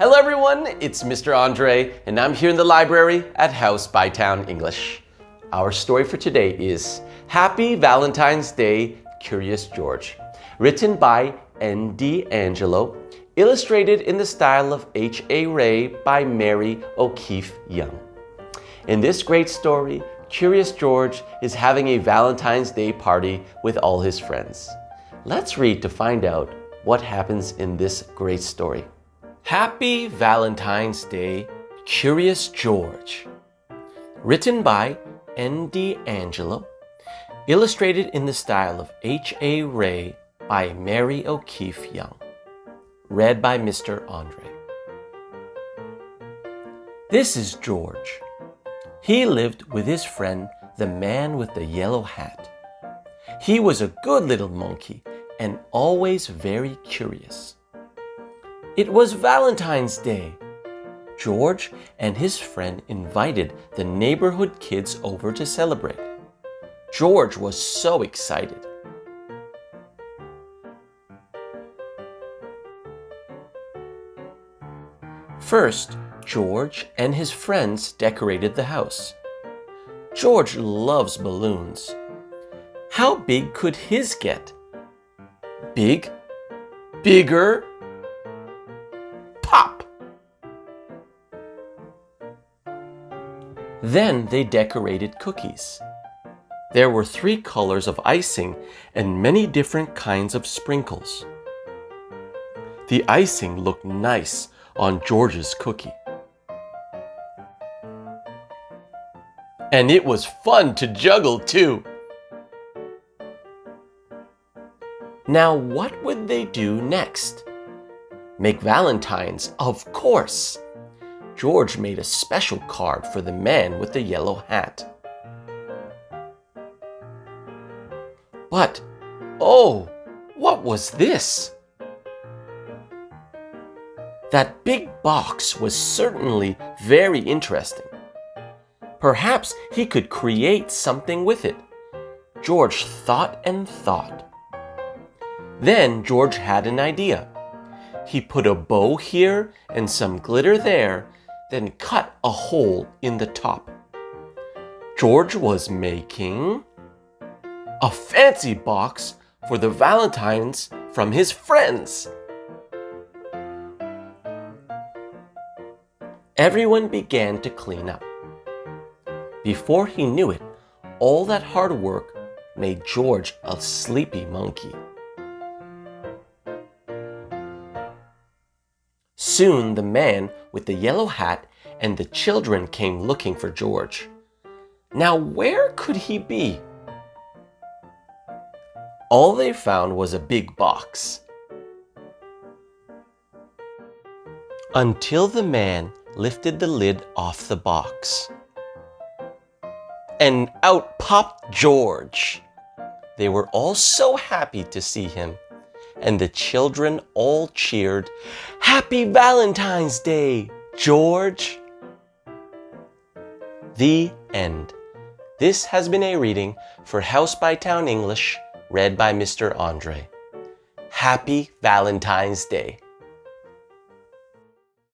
Hello everyone, it's Mr. Andre, and I'm here in the library at House Bytown English. Our story for today is Happy Valentine's Day, Curious George, written by N.Di Angelo, illustrated in the style of H.A. Ray by Mary O'Keefe Young. In this great story, Curious George is having a Valentine's Day party with all his friends. Let's read to find out what happens in this great story. Happy Valentine's Day, Curious George. Written by N.Di Angelo, illustrated in the style of H.A. Ray by Mary O'Keefe Young. Read by Mr. Andre. This is George. He lived with his friend, the man with the yellow hat. He was a good little monkey and always very curious. It was Valentine's Day. George and his friend invited the neighborhood kids over to celebrate. George was so excited. First, George and his friends decorated the house. George loves balloons. How big could his get? Big? Bigger? Pop! Then they decorated cookies. There were 3 colors of icing and many different kinds of sprinkles. The icing looked nice on George's cookie. And it was fun to juggle too. Now what would they do next? Make valentines, of course. George made a special card for the man with the yellow hat. But, oh, what was this? That big box was certainly very interesting. Perhaps he could create something with it. George thought and thought. Then George had an idea. He put a bow here and some glitter there, then cut a hole in the top. George was making a fancy box for the Valentines from his friends. Everyone began to clean up. Before he knew it, all that hard work made George a sleepy monkey. Soon the man with the yellow hat and the children came looking for George. Now where could he be? All they found was a big box. Until the man lifted the lid off the box. And out popped George. They were all so happy to see him. And the children all cheered, "Happy Valentine's Day, George!" The end. This has been a reading for House Bytown English, read by Mr. Andre. Happy Valentine's Day.